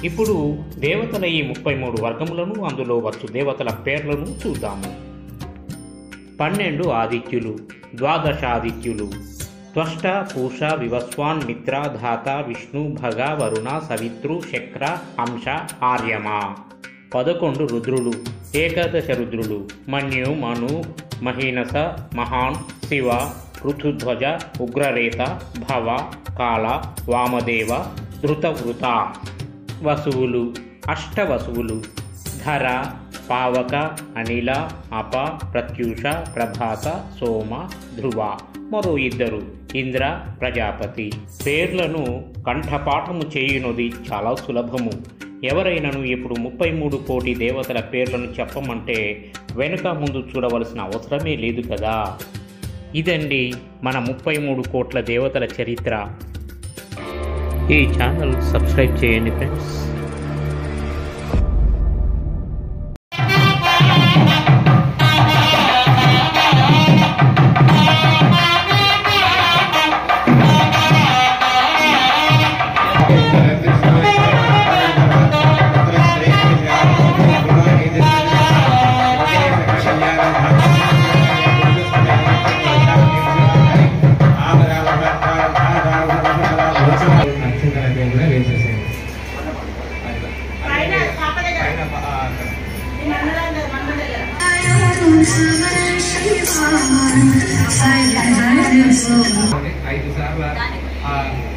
ఇప్పుడు దేవతల ఈ 33 వర్గములను, అందులో వచ్చు దేవతల పేర్లను చూద్దాము. 12 ఆదిత్యులు, 12 ఆదిత్యులు: త్వష్ట, పూష, వివస్వాన్, మిత్ర, ధాత, విష్ణు, భగ, వరుణ, సవిత్రు, శక్ర, హంస, ఆర్యమ. 11 రుద్రులు, ఏకాదశ రుద్రులు: మన్యు, మను, మహీనస, మహాన్, శివ, పృథుధ్వజ, ఉగ్రరేత, భవ, కాల, వామదేవ, ధృతవృత. వసువులు, అష్టవసువులు: ధర, పావక, అనిల, అప, ప్రత్యూష, ప్రభాస, సోమ, ధ్రువ. మరో 2 ఇంద్ర, ప్రజాపతి. పేర్లను కంఠపాఠము చేయునది చాలా సులభము. ఎవరైనాను ఇప్పుడు 33 కోటి దేవతల పేర్లను చెప్పమంటే వెనుక ముందు చూడవలసిన అవసరమే లేదు కదా. ఇదండి మన 33 కోట్ల దేవతల చరిత్ర. ఈ ఛానల్ సబ్స్క్రైబ్ చేయండి ఫ్రెండ్స్. ఐదు సార్లు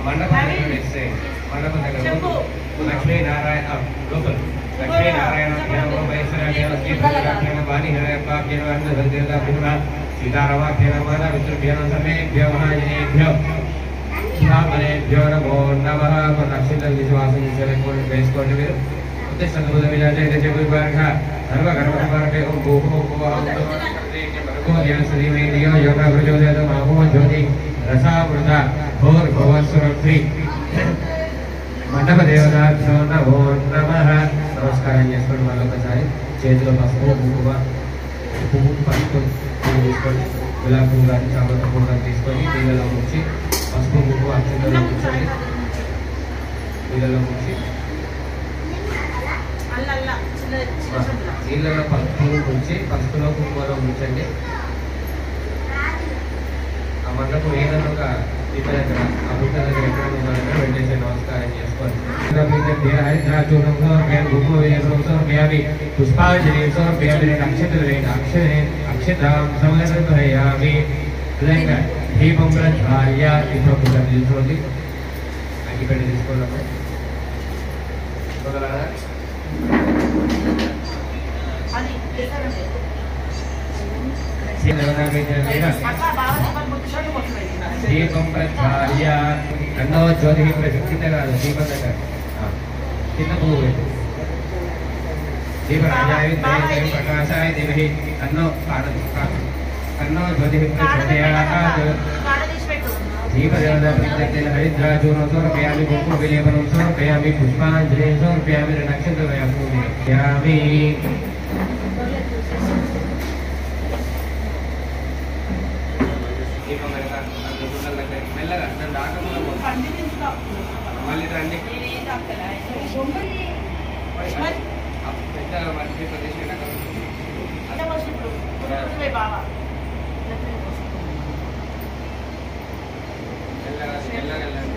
మండపం వేస్తే మండపం దగ్గర లక్ష్మీనారాయణ లోపల లక్ష్మీనారాయణ వాణి సీతారామాఖ్యన విష్ణుభ్యో సర్వేభ్యో మహాజనేభ్యో శుభామనేభ్యో నమో నమః. అక్షింతలు విశ్వాసం వేసుకోండి. మీరు సర్వ గర్భ ఓం భూహో మండప దేవతాభ్యో నమో నమః. నమస్కారం చేసుకోండి. మళ్ళొకసారి చేతిలో పసుపు కుంకుమ పువ్వు పసుపు పువ్వు తీసుకొని గులాబీ పువ్వు కానీ చామంతి పువ్వు కానీ తీసుకొని నీళ్ళలో ముంచి పసుపు కుంకుమ అక్షంతలో ముంచండి. నీళ్ళలో ముంచి నీళ్ళలో పసుపు ముంచి పసుపులో కుంకుమలో ముంచండి. ఆ మండపం ఏదైనా ఒక దీప దగ్గర ఆ బుట్ట దగ్గర ఎక్కడ ఉన్నారో వెంటనే నమస్కారం చేసుకోండి. పుష్పాంజలి అక్షతలు అక్షతాం సమర్పయామి. దీపం ప్రజ్వాల్య తీసుకోండి. అగ్గిపెట్టి తీసుకోండి. దీపం ప్రజ్వాల్య అన్నో జ్యోతి కింద కాదు దీపం దగ్గర కింద పువ్వు పెట్టు. దీపరాజాయ ప్రకాశాయ ధీమహి అన్నో అన్నో జ్యోతి ప్రచోదయాత్. దీపదేవత ప్రత్యక్షేణ హరిద్రాచూర్ణం సమర్పయామి. కుంకుమ విలేపనం సమర్పయామి. పుష్పాంజలి సమర్పయామి. నక్షత్రయామి. మెల్లగా నన్ను ఆటంలో మళ్ళీ రండి. పెద్ద మంచి ప్రదేశం మెల్లగా మెల్లగా వెళ్ళండి.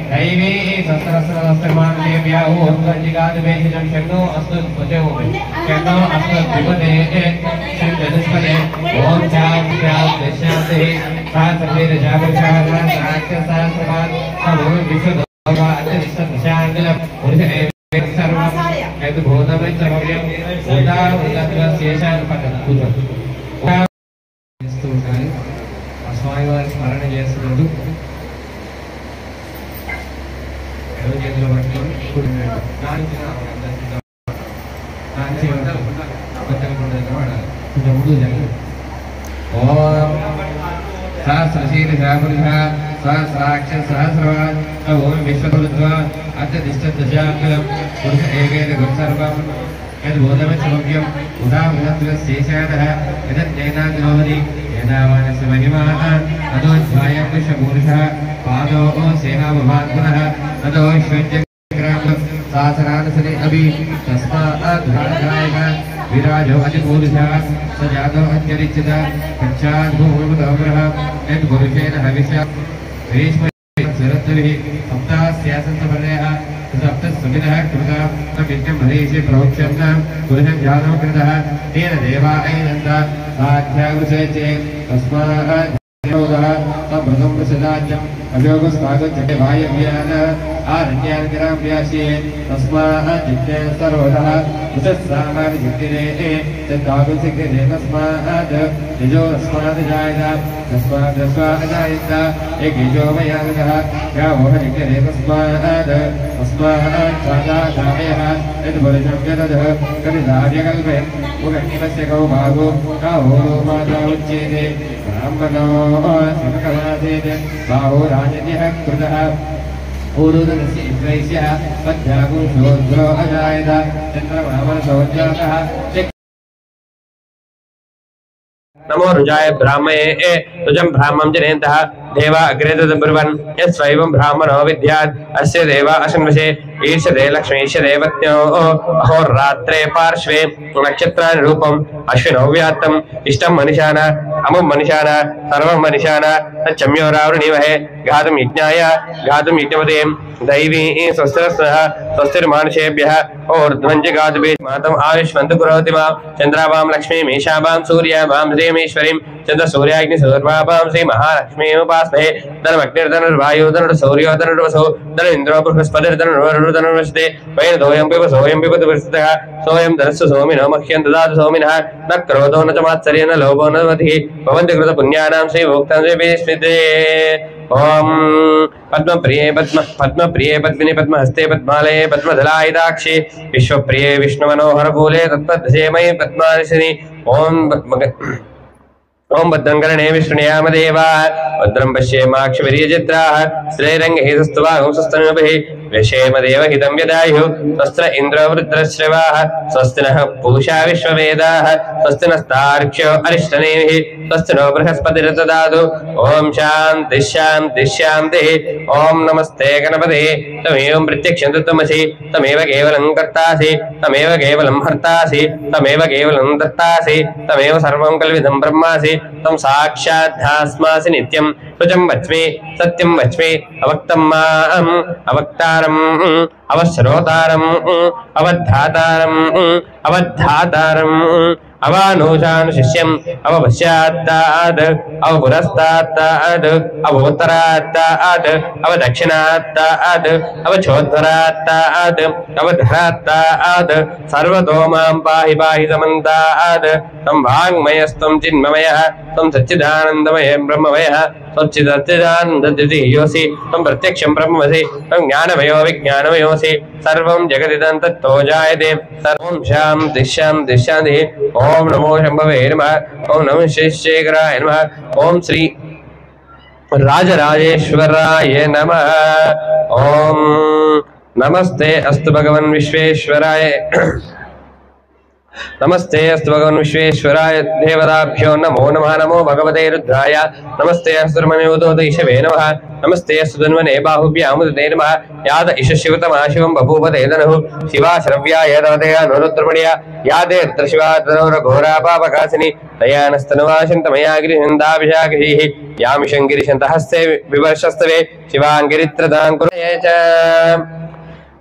दैवी शस्त्रस्त्रमान्येभ्यः ओंकारिकादिवेशनं शन्नो अस्तु भुजो शन्नो अस्तु विपदे चतुष्पदे ओम शां शांति सहस्रवीर जागृषः राक्षसहस्रवान् तमो विश्वदोवा अत्यधिष्ठशांगलं पुरुषे सर्वं यद्भूतमें सर्वं उदा उदात्वशेषान् पठतु स्तुतानि अस्माकं स्मरण చేస్తున్నారు చేతిలో పట్టుకొని ఓం సహస్రశీల సహపురుష సహస్రాక్ష సహస్రవాన్ ఓం విశ్వకులుద్వా అత్యధిష్ఠదశాంగలం పురుష ఏకేన గుణసర్వం యద్భూతమే సమవ్యం ఉదా ఉదత్వశేషాదః యదజ్ఞేనాగ్నోహరి ఏనావానస్య మహిమా అదోధ్యాయం విశ్వపురుషः पादो सेनाभवान् पुनः ततो श्वेत्यग्रामं सासरानसने अभि तस्माद्धारकायः विराजो अतिपूरुषः स जातो अत्यरिच्यत पश्चाद्भूमुदोग्रः यद्पुरुषेण हविषा भीष्मरद्भिः सप्तास्यासन्तपर्यः सप्तस्वमिनः कृतः तमित्यं हरीशे प्रोक्षन् पुरुषं जातो कृतः तेन देवा ऐनन्द साध्यागुषे चेत् तस्मात् प्रथम प्रसदाज्यम अभ्योग स्वागत जटे वायव्यान आरण्यान ग्राम्यास्ये तस्मात् जित्ते सर्वतः उषस्सामानि जित्तिरे तदागुसिक्ते तस्मात् निजो अस्मात् जायत तस्मात् अजायत एकेजो मयागतः गावः जित्तिरे तस्मात् सादाधायः यद्पुरुषं यदधः कलिदार्यकल्पे उगन्निमस्य गौ भागो गावो माता उच्येते ब्राह्मणो समकलासेत बाहो राजन्यः कृतः ऊरुदनस्य इन्द्रैस्यः पद्यागुशोद्रो अजायत चन्द्रमामनसोज्जातः नमो रुजाय ब्राह्मणे रुजं ब्राह्मं जनेन्तः देवा अग्रे तद्ब्रुवन् यस्वैवं ब्राह्मणो विद्यात् अस्य देवा अशन्वशे ईर्षते लक्ष्मीष्यते पत्न्यो अहोरात्रे पार्श्वे नक्षत्राणि रूपम् अश्विनौ व्यात्तम् इष्टं मनिषाण अमुं मनिषाण सर्वं मनिषाण तच्चम्योरावृणीमहे घातुं यज्ञाय घातुं यज्ञपते दैवी स्वस्तिरस्नः स्वस्तिर्मानुषेभ्यः ओर्ध्वञ्जगातुभे मातम् आयुष्मन्तु करोति मां चन्द्राभां लक्ष्मीमीशाभां सूर्याभां श्रीमेश्वरीं चन्द्रसूर्याग्निसूर्वाभां श्रीमहालक्ष्मीमुपास्महे धनमग्निर्धनुर्वायुः धनुर्सूर्यो धनुर्वसो धनुरिन्द्रो बृहस्पतिर्धनुर्वरुणधनुर्वसते वैनदोऽयं पिब सोऽयं पिबतु वृषितः सोऽयं धनस्सु सोमिनो मह्यं ददातु सोमिनः न क्रोधो न च मात्सर्यो न लोभो न मतिः भवन्ति कृतपुण्यानां श्रीभोक्तां श्रीस्मृते ओम पद्मप्रिये पद्मप्रिये पद्मिनि पद्महस्ते पद्मालये पद्मदलायदाक्षे विश्वप्रिये विष्णुमनोहरकूले तत्पद्मसेमये पद्मालिशिनि ओम भद्रं कर्णे विष्णुयाम देवाः भद्रं पश्येमाक्षवीर्यचित्राः श्रीरङ्गहेतस्तुवांसस्तनभिः व्यशेम देवहितं यदायुः स्वस्त्र इन्द्रो वृत्रश्रवाः स्वस्ति नः पूषा विश्ववेदाः स्वस्ति नस्तार्क्ष्यो अरिष्टनेमिः स्वस्ति नो बृहस्पतिर्ददातु ओम शान्तिः शान्तिः शान्तिः ओम नमस्ते गणपते तमेवं प्रत्यक्षं तत्त्वमसि तमेव केवलं कर्तासि तमेव केवलं हर्तासि तमेव केवलं दत्तासि तमेव सर्वं कल्विदं ब्रह्मासि तम साक्षाद्धास्मासि नित्यं रुचं वच्मि सत्यं वच्मि अवक्तं माम् अवक्तारम् अवश्रोतारम् अवधातारम् अवधातारम् अवानुशानुशिष्यम् अवपश्चात्तात् अवपुरस्तात्तात् अवोत्तरात्तात् अवदक्षिणात्तात् अवचोद्धरात्तात् अवधरात्तात् सर्वतो मां पाहि पाहि समन्तात् तं वाङ्मयस्त्वं चिन्मयः तं सच्चिदानन्दमयः ब्रह्ममयः सच्चिदानन्दद्वितीयोऽसि तं प्रत्यक्षं ब्रह्मसि तं ज्ञानमयो विज्ञानमयोऽसि सर्वं जगदिदं तत्तो जायते सर्वं शान्तिः शान्तिः शान्तिः ओम नमो शंभवे नमः ओम नमः शेषशेखराय नमः ओम श्री राजराजेश्वराय नमः ओम नमस्ते अस्तु भगवन् विश्वेश्वराय नमस्ते अस्तु भगवन् विश्वेश्वराय देवताभ्यो नमो नमः नमो भगवते रुद्राय नमस्ते अस्तुर्ममेवतोदयिषवे नमः नमस्ते अस्तु धन्वने बाहुभ्यामुदते नमः याद इष शिवतमः शिवं बभूवते धनुः शिवा श्रव्याय तवतया नुरुद्रमणिया यादे शिवा तनोरघोरा पापकासिनी तयानस्तनुवाशन्तमया गिरिशन्ताभिषागिः यामिषं गिरिशन्तहस्ते विवर्षस्तवे शिवाङ्गिरित्रतां कुरये च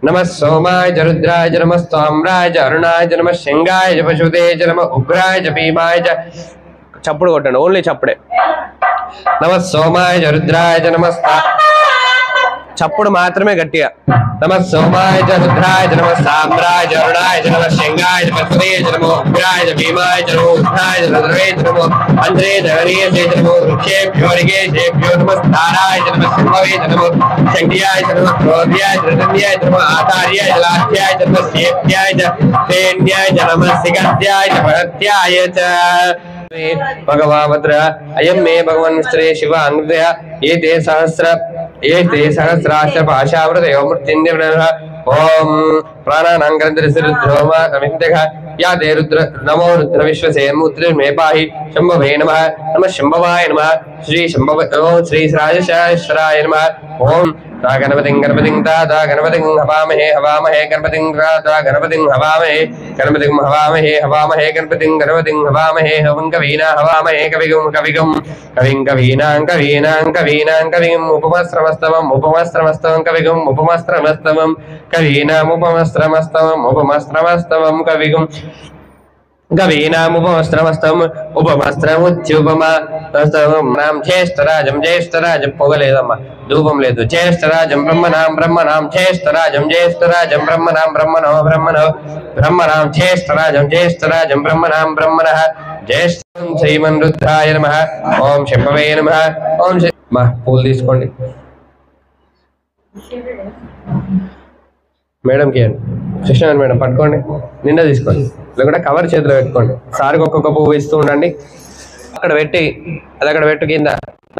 नमः सोमाय च रुद्राय च नमः स्वाम्राय च अरुणाय च नमः शृंगाय च पशुते च नमः उग्राय च भीमाय च चप्पड़ कोट्टंడి ఓన్లీ చప్పుడే नमः सोमाय च रुद्राय च नमः చప్పుడు మాత్రమే గట్టిగా नमः सोमाय च रुद्राय च नमः साम्राय च अरुणाय च नमः शृंगाय च पशुते च नमः उग्राय च भीमाय च नमः उग्राय च रुद्रे च नमः अंध्रे च हरिये च नमः वृक्षेभ्यो ऋगेभ्यो नमः स्थाराय च नमः सिंहवे च नमः शंक्रियाय च नमः क्रोध्याय च रतन्याय च नमः आचार्याय च लाध्याय च नमः सेव्याय च तेन्याय च नमः सिगत्याय च भरत्याय च भगवावत्र अयं मे भगवान् मिस्त्रे शिव अंगदय ये सहस्राश्च पाशावृतयो मृत्युंजयः ओम प्राणानांगरन्द्रसिरुद्रोमा समिन्दः या ते रुद्र नमो रुद्र विश्वसे मुद्रे मे पाहि शंभवे नमः नमः शंभवाय नमः श्री शंभव ओम श्री राजशेश्वराय नमः ओम गणपतिं गणपतिं दादा गणपतिं हवामहे हवामहे गणपतिं दादा गणपतिं हवामहे गणपतिं हवामहे हवामहे गणपतिं गणपतिं हवामहे हवं कवीना हवामहे कविगुं कविगुं कविं कवीनां कवीनां कवीनां कविं उपमस्त्रमस्तवं उपमस्त्रमस्तवं कविगुं उपमस्त्रमस्तवं कवीनां उपमस्त्रमस्तवं उपमस्त्रमस्तवं कविगुं गवीनामुपमस्त्रमस्तम उपमस्त्रमुच्युपमस्तवं नाम ज्येष्ठराजं ज्येष्ठराजं पोगलेदम्मा धूपं लेदु ज्येष्ठराजं ब्रह्मणां ज्येष्ठराजं ब्रह्मणां ब्रह्मणां ज्येष्ठराजं ब्रह्मणः ज्येष्ठं श्रीमन्रुद्राय नमः ओम शंभवे नमः ओम పూలు తీసుకోండి మేడం కి కృష్ణ మేడం పట్టుకోండి నిండా తీసుకోండి లేకుంటే కవర్ చేతిలో పెట్టుకోండి సారికి ఒక్కొక్క పువ్వు ఇస్తూ ఉండండి అక్కడ పెట్టి అది అక్కడ పెట్టు కింద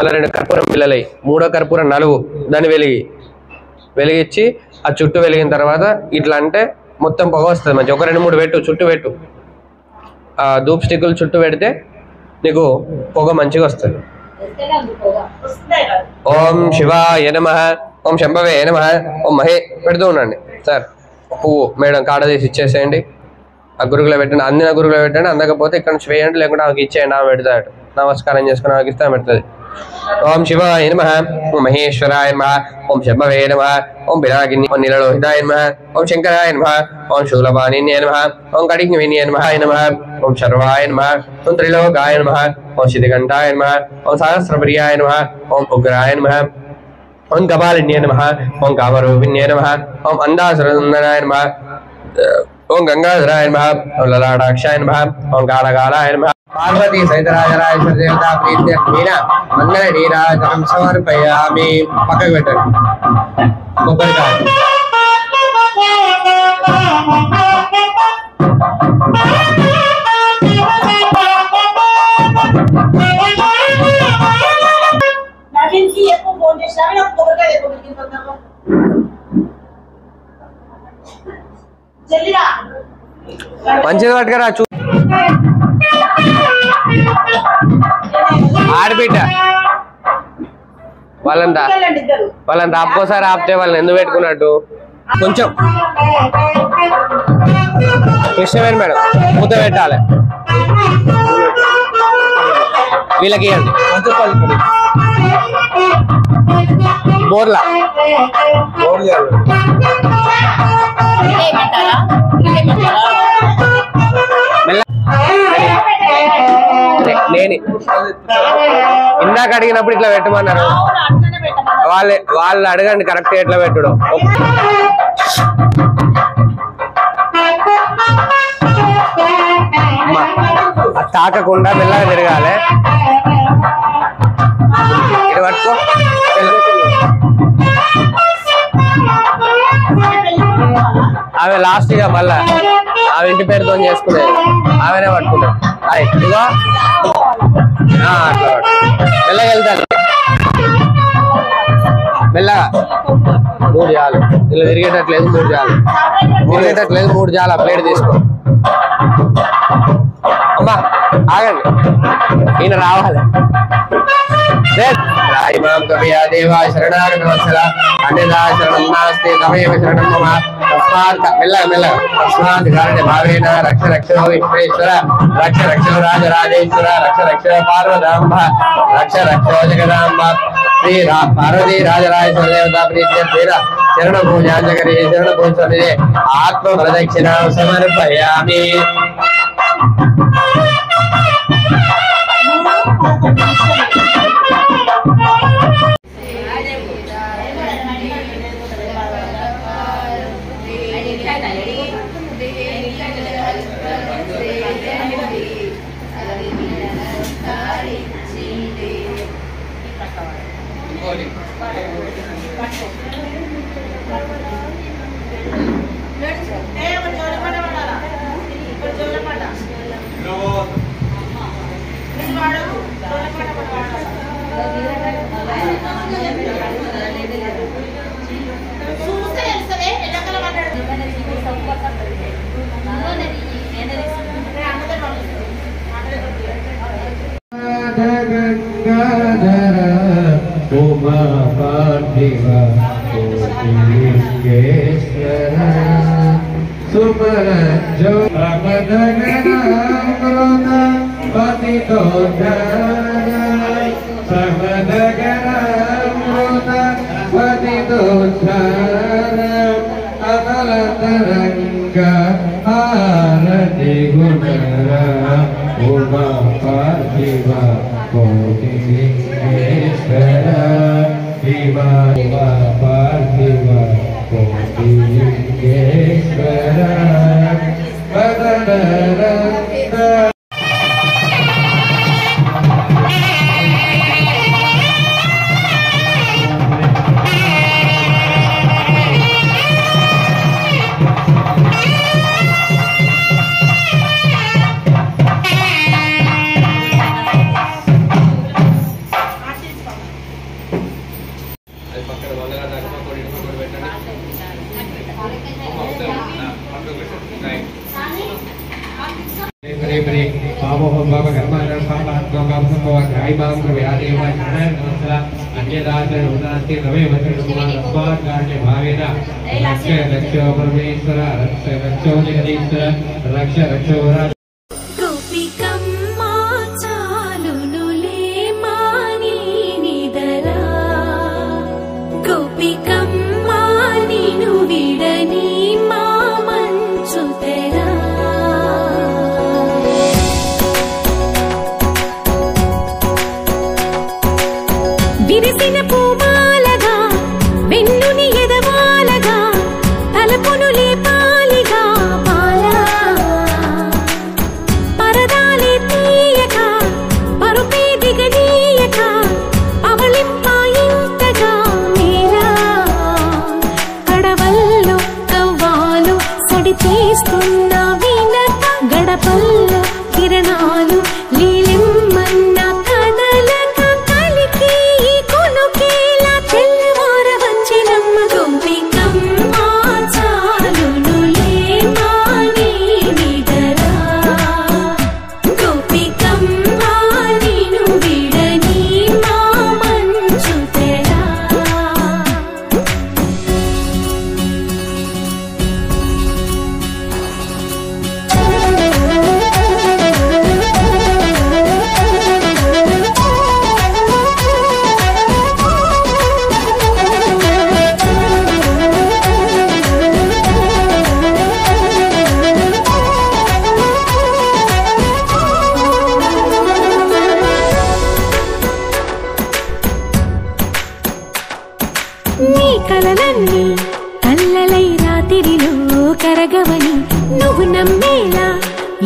అలా 2 కర్పూరం బిళ్ళలై 3వ కర్పూరం నలుగు దాన్ని వెలిగించి ఆ చుట్టూ వెలిగిన తర్వాత ఇట్లా అంటే మొత్తం పొగ వస్తుంది మంచి ఒక 2-3 పెట్టు చుట్టూ పెట్టు ఆ ధూప్ స్టిక్కులు చుట్టూ పెడితే నీకు పొగ మంచిగా వస్తుంది ఓం శివాయ నమః ఓం శంభవే నమః ఓం మహే పెడుతూ ఉండండి సార్ పువ్వు మేడం కాడ తీసి ఇచ్చేసేయండి ఆ గురుగులో పెట్టండి అందిన గురుగులో పెట్టండి అందకపోతే ఇక్కడ నుంచి వేయండి లేకుంటే ఆమెకి ఇచ్చేయండి ఆమె పెడతాడు నమస్కారం చేసుకుని ఆమెకి ఇస్తే పెడుతుంది ఓం శివాయ నమః ఓం మహేశ్వరాయ నమః ఓం శంభవే నమః ఓం పినాకిని ఓం నీలలోహితాయ నమః ఓం శంకరాయ నమః ఓం శూలపాణిన్యే నమః ఓం కడిజ్ఞవిన్యే నమః ఓం శర్వాయ నమః ఓం త్రిలోకాయ నమః ఓం శితికంఠాయ నమః ఓం సహస్రప్రియాయ నమః ఓం ఉగ్రాయ నమః ఓం కపాలిన్యే నమః ఓం కామరూపిణ్యే నమః ఓం అందాసురసుందరాయ నమః ఓం గంగాధరాయ నమః ఓం లలాటాక్షాయ నమః ఓం కాళకాలాయ నమః పార్వతీ సహితరాజరాయ దేవతా ప్రీత్యర్థేన మంగళ నీరాజనం సమర్పయామి పక్కకు పెట్టండి కొబ్బరికాయ మంచిది పట్టుకరా చూ ఆడబిడ్డ వాళ్ళంతా ఆపుకోసారి ఆపితే వాళ్ళని ఎందుకు పెట్టుకున్నట్టు కొంచెం కృష్ణవేణి మేడం మూత పెట్టాలి వీళ్ళకి ఇవ్వండి బోర్లా నేను ఇందాక అడిగినప్పుడు ఇట్లా పెట్టమన్నారు వాళ్ళు అడగండి కరెక్ట్ ఎట్లా పెట్టుడు తాకకుండా మెల్లగా తిరగాలి ఇది పట్టుకో ఆమె లాస్ట్ గా మళ్ళా ఆమె ఇంటి పేరుతో చేసుకునేది ఆమెనే పట్టుకుంటారు ఇదిగో అట్లా మెల్లగా వెళ్తాను మెల్లగా 3 చాలు ఇలా తిరిగేటట్లేదు 3 చాలు తిరిగేటట్లేదు 3 చాలు ప్లేట్ తీసుకో అమ్మా ఆగండి, ఈయన రావాలి. రాయిమాం కవియా దేవా శరణాగత వత్సల అన్యదా శరణం నాస్తి తమేవ శరణం మమ తస్మాత్ మెల్లగా తస్మాత్ కారణ భావేన రక్ష రక్షో విశ్వేశ్వర రక్ష రక్షో రాజరాజేశ్వర రక్ష రక్షో పార్వతాంబ రక్ష రక్షో జగదాంబ శ్రీ పార్వతీ రాజరాజేశ్వర దేవతా ప్రీత్యర్థేన శరణ పూజాంజకరి శరణ పూజ ఆత్మ ప్రదక్షిణ సమర్పయామి. గంగాధర ఉమా పార్థివ లింగేశ్వర సుమర జోమదగణామృత పతితోద్ధర సమదగణామృత పతితోద్ధర అమల తరంగ ఆరతి గుణర ఉమా పార్థివ కోటిలింగేశ్వర శివ పార్థివ కోటిలింగేశ్వర పదనరత్న. పరమేశ్వర రక్ష రక్షో జగదీశ్వర రక్ష రక్షో విరిసిన పూమాలగా వెన్నుని ఎదవాలగా తలపును లేపాలిగా బాలా పరదాలే తీయక పరుపే దిగనీయక అవళింపాయింతగా మేలా కడవల్లో కవ్వాలు సడి చేస్తున్న వినక గడపల్లో కిరణాలు లీలిమ్మన్న కదలక కలికి కొనుకేలా తెల్లవార వచ్చినమ్మ గోపికమ్మ చాలునులే మాని నిదరా గోపికమ్మ నిను విడని మా మంచు తెరా. నీ కలలన్నీ కల్లలై రాత్రిలో కరగవని నువ్వు నమ్మేలా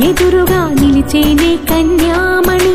ఎదురుగా నిలిచేనే కన్యామణి